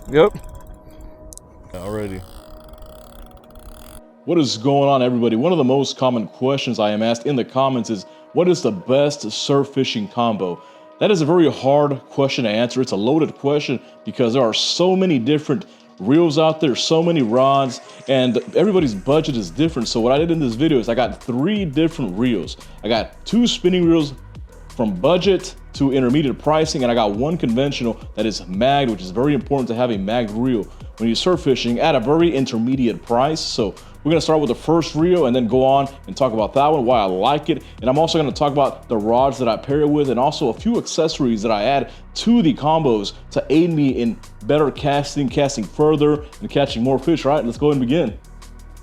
Yep. Already. What is going on, everybody? One of the most common questions I am asked in the comments is, what is the best surf fishing combo? That is a very hard question to answer. It's a loaded question because there are so many different reels out there, so many rods, and everybody's budget is different. So what I did in this video is I got 3 different reels. I got 2 spinning reels from budget to intermediate pricing, and I got 1 conventional that is magged, which is very important to have a magged reel when you're surf fishing at a very intermediate price. So we're gonna start with the first reel and then go on and talk about that one, why I like it. And I'm also gonna talk about the rods that I pair it with and also a few accessories that I add to the combos to aid me in better casting further, and catching more fish. All right, let's go ahead and begin.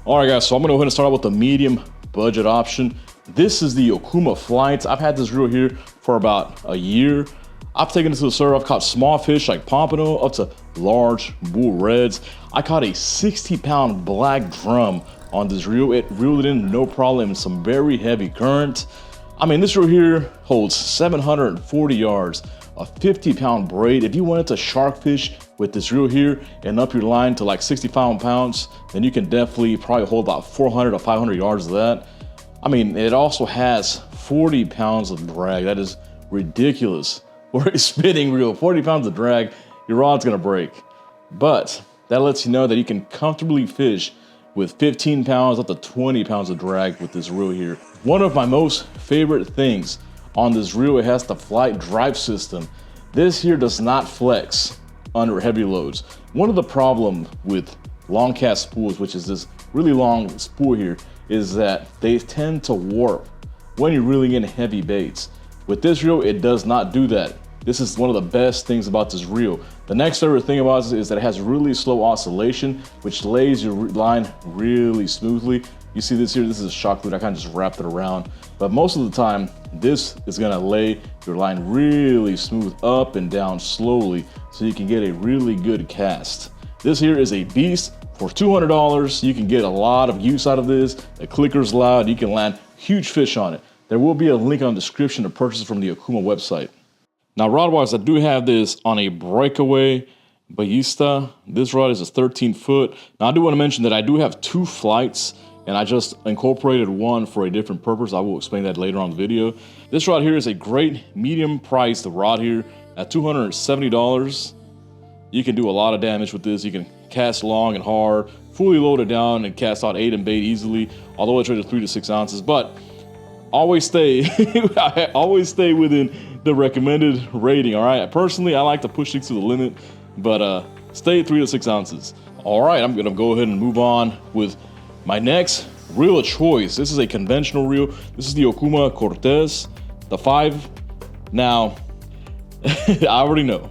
All right, guys, so I'm gonna go ahead and start out with the medium budget option. This is the Okuma Flight. I've had this reel here for about a year. I've taken it to the surf. I've caught small fish like pompano up to large bull reds. I caught a 60-pound black drum on this reel. It reeled it in no problem in some very heavy current. I mean, this reel here holds 740 yards, a 50-pound braid. If you wanted to shark fish with this reel here and up your line to like 65 pounds, then you can definitely probably hold about 400 to 500 yards of that. I mean, it also has 40 pounds of drag. That is ridiculous. For a spinning reel, 40 pounds of drag, your rod's gonna break. But that lets you know that you can comfortably fish with 15 pounds up to 20 pounds of drag with this reel here. One of my most favorite things on this reel, it has the Flight drive system. This here does not flex under heavy loads. One of the problem with long cast spools, which is this really long spool here, is that they tend to warp when you're reeling in heavy baits. With this reel, it does not do that. This is one of the best things about this reel. The next favorite thing about it is that it has really slow oscillation, which lays your line really smoothly. You see this here, this is a shock lead. I kind of just wrapped it around. But most of the time, this is gonna lay your line really smooth up and down slowly so you can get a really good cast. This here is a beast. For $200, you can get a lot of use out of this. The clicker's loud, you can land huge fish on it. There will be a link on the description to purchase from the Okuma website. Now, rod-wise, I do have this on a Breakaway Ballista. This rod is a 13 foot. Now, I do want to mention that I do have 2 flights, and I just incorporated one for a different purpose. I will explain that later on in the video. This rod here is a great medium-priced rod here at $270. You can do a lot of damage with this. You can cast long and hard, fully load it down, and cast out 8 and bait easily, although it's rated 3 to 6 ounces. But always stay within the recommended rating. All right, personally, I like to push things to the limit, but stay 3 to 6 ounces. All right, I'm gonna go ahead and move on with my next reel of choice. This is a conventional reel. This is the Okuma Cortez, the 5. Now, I already know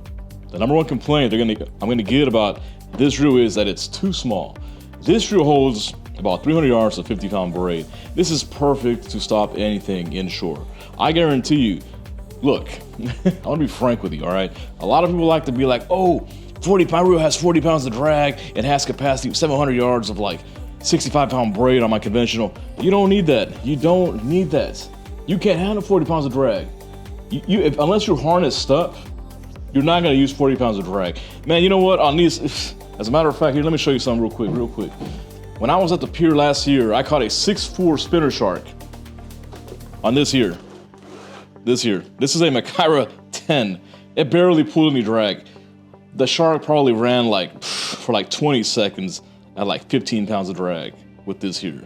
the #1 complaint I'm gonna get about this reel is that it's too small. This reel holds about 300 yards of 50-pound braid. This is perfect to stop anything inshore. I guarantee you, look, I wanna be frank with you, all right? A lot of people like to be like, oh, 40-pound reel has 40 pounds of drag, it has capacity of 700 yards of like 65-pound braid on my conventional. You don't need that. You don't need that. You can't handle 40 pounds of drag. Unless you're harnessed up, you're not gonna use 40 pounds of drag. Man, you know what, on these, as a matter of fact, here, let me show you something real quick. When I was at the pier last year, I caught a 6'4" spinner shark on this here. This is a Makaira 10. It barely pulled any drag. The shark probably ran like, for like 20 seconds at like 15 pounds of drag with this here.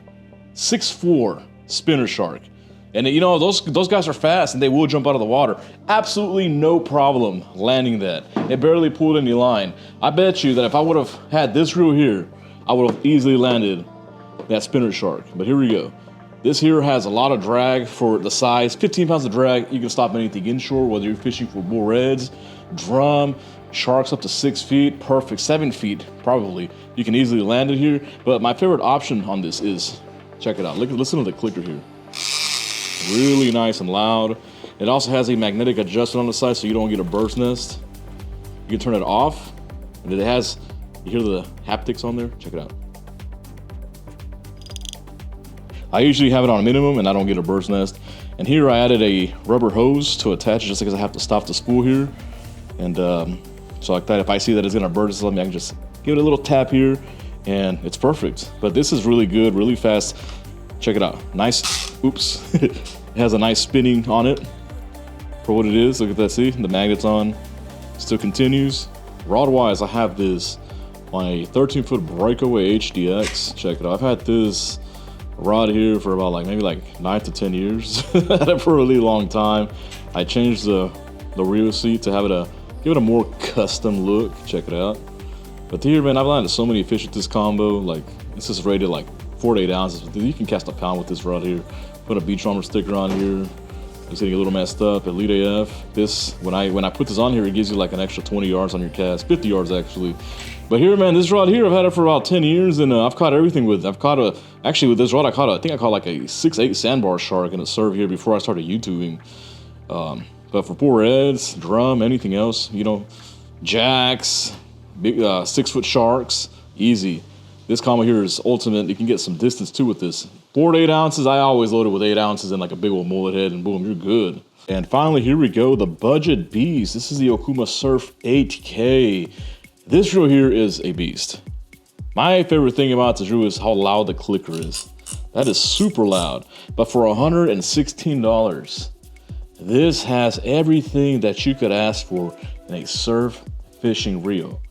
6'4" spinner shark. And you know, those guys are fast and they will jump out of the water. Absolutely no problem landing that. It barely pulled any line. I bet you that if I would have had this reel here, I would have easily landed that spinner shark. But here we go. This here has a lot of drag for the size. 15 pounds of drag, you can stop anything inshore, whether you're fishing for bull reds, drum, sharks up to 6 feet, perfect, 7 feet probably. You can easily land it here. But my favorite option on this is, check it out. Listen to the clicker here. Really nice and loud. It also has a magnetic adjustment on the side so you don't get a bird's nest. You can turn it off. And it has, you hear the haptics on there? Check it out. I usually have it on a minimum and I don't get a bird's nest. And here I added a rubber hose to attach it just because I have to stop the spool here. And So like that, if I see that it's gonna burn something, I can just give it a little tap here and it's perfect. But this is really good, really fast. Check it out. Nice, oops. It has a nice spinning on it for what it is. Look at that, see? The magnet's on, still continues. Rod-wise, I have this on a 13-foot Breakaway HDX. Check it out. I've had this rod here for about maybe 9 to 10 years. Had it for a really long time. I changed the reel seat to have it give it a more custom look. Check it out. But here, man, I've landed so many fish with this combo. This is rated 4 to 8 ounces. You can cast a pound with this rod here. Put a Beachcomber sticker on here. It's getting a little messed up. Elite AF. This, when I put this on here, it gives you an extra 20 yards on your cast, 50 yards actually. But here, man, this rod here, I've had it for about 10 years, and I've caught everything with. Actually with this rod, I think I caught a 6'8" sandbar shark in a serve here before I started YouTubing. But for poor reds, drum, anything else, jacks, big 6-foot sharks, easy. This combo here is ultimate. You can get some distance too with this. 4 to 8 ounces. I always load it with 8 ounces and a big old mullet head, and boom, you're good. And finally, here we go, the budget beast. This is the Okuma Surf 8K. This reel here is a beast. My favorite thing about this reel is how loud the clicker is. That is super loud. But for $116, this has everything that you could ask for in a surf fishing reel.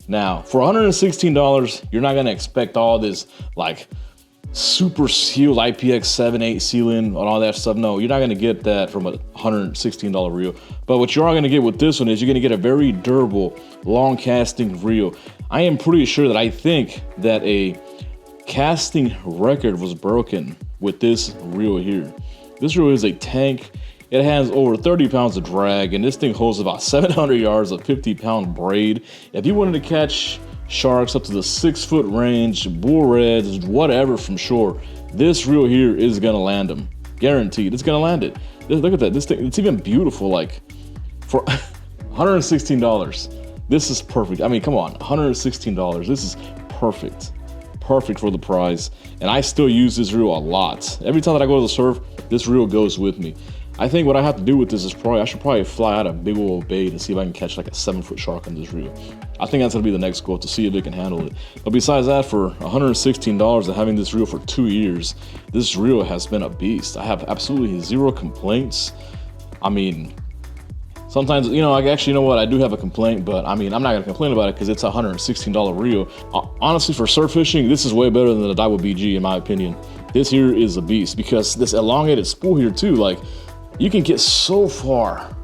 Now, for $116, you're not gonna expect all this super sealed IPX7-8 sealing and all that stuff. No, you're not gonna get that from a $116 reel. But what you are gonna get with this one is you're gonna get a very durable, long casting reel. I am pretty sure that I think that a casting record was broken with this reel here. This reel is a tank. It has over 30 pounds of drag, and this thing holds about 700 yards of 50-pound braid. If you wanted to catch sharks up to the 6-foot range, bull reds, whatever from shore, this reel here is gonna land them. Guaranteed, it's gonna land it. Look at that, this thing, it's even beautiful. For $116, this is perfect. I mean, come on, $116, this is perfect. Perfect for the price. And I still use this reel a lot. Every time that I go to the surf, this reel goes with me. I think what I have to do with this is I should probably fly out a big old bait and see if I can catch a 7-foot shark on this reel. I think that's gonna be the next goal, to see if it can handle it. But besides that, for $116 and having this reel for 2 years, this reel has been a beast. I have absolutely zero complaints. I mean, sometimes, you know what? I do have a complaint, but I mean, I'm not gonna complain about it because it's a $116 reel. Honestly, for surf fishing, this is way better than the Daiwa BG in my opinion. This here is a beast because this elongated spool here too, you can get so far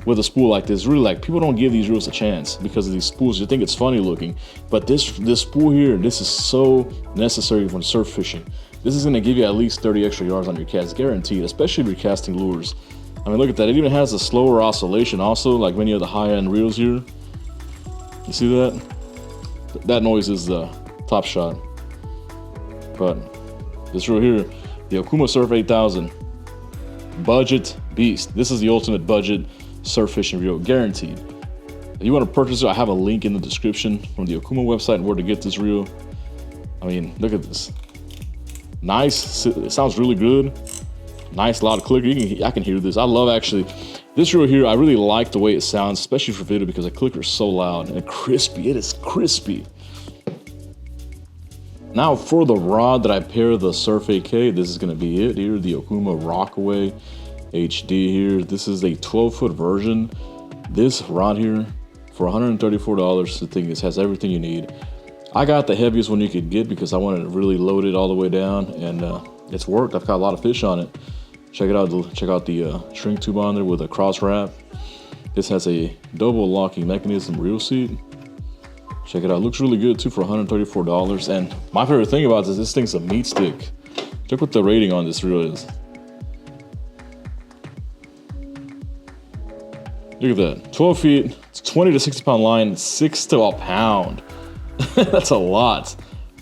with a spool like this. Really, people don't give these reels a chance because of these spools. You think it's funny looking, but this spool here, this is so necessary when surf fishing. This is gonna give you at least 30 extra yards on your cast, guaranteed, especially if you're casting lures. I mean, look at that. It even has a slower oscillation also, like many of the high-end reels here. You see that? That noise is the top shot. But this reel here, the Okuma Surf 8000. Budget beast. This is the ultimate budget surf fishing reel, guaranteed. If you want to purchase it, I have a link in the description from the Okuma website and where to get this reel. I mean, look at this. Nice. It sounds really good. Nice loud clicker. I can hear this. I love actually this reel here. I really like the way it sounds, especially for video, because the clicker is so loud and crispy. It is crispy. Now for the rod that I pair the Surf 8K, this is going to be it here, the Okuma Rockaway HD here. This is a 12-foot version. This rod here for $134. The thing is, has everything you need. I got the heaviest one you could get because I wanted to really load it all the way down, and it's worked. I've got a lot of fish on it. Check it out. Check out the shrink tube on there with a cross wrap. This has a double locking mechanism reel seat. Check it out. Looks really good too for $134. And my favorite thing about this thing's a meat stick. Check what the rating on this reel is. Look at that. 12 feet, it's 20 to 60 pound line, 6 to a pound. That's a lot.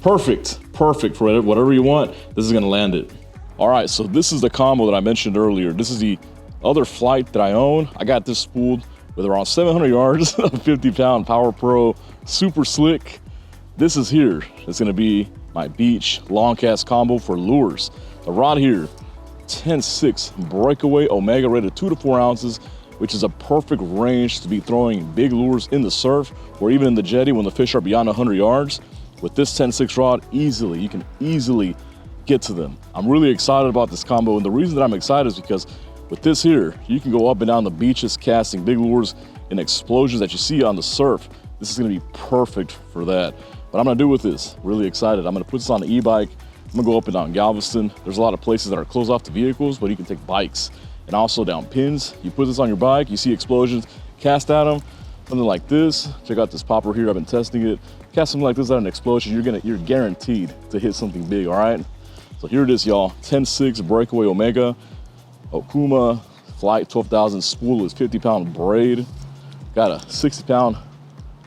Perfect. Perfect for whatever you want. This is gonna land it. All right, so this is the combo that I mentioned earlier. This is the other flight that I own. I got this spooled with around 700 yards of 50-pound Power Pro, super slick. This is here. It's gonna be my beach long cast combo for lures. The rod here, 10-6 Breakaway Omega, rated 2 to 4 ounces, which is a perfect range to be throwing big lures in the surf or even in the jetty when the fish are beyond 100 yards. With this 10-6 rod, you can easily get to them. I'm really excited about this combo, and the reason that I'm excited is because with this here, you can go up and down the beaches casting big lures and explosions that you see on the surf. This is gonna be perfect for that. What I'm gonna do with this, really excited, I'm gonna put this on the e-bike. I'm gonna go up and down Galveston. There's a lot of places that are closed off to vehicles, but you can take bikes and also down pins. You put this on your bike, you see explosions, cast at them, something like this. Check out this popper here, I've been testing it. Cast something like this at an explosion, you're guaranteed to hit something big, all right? So here it is, y'all, 10-6 Breakaway Omega, Okuma, Flight 12,000 spoolless 50-pound braid. Got a 60-pound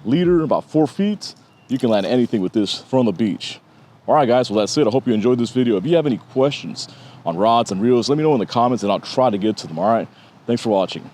leader, about 4 feet. You can land anything with this from the beach. All right, guys, well, that's it. I hope you enjoyed this video. If you have any questions on rods and reels, let me know in the comments and I'll try to get to them, all right? Thanks for watching.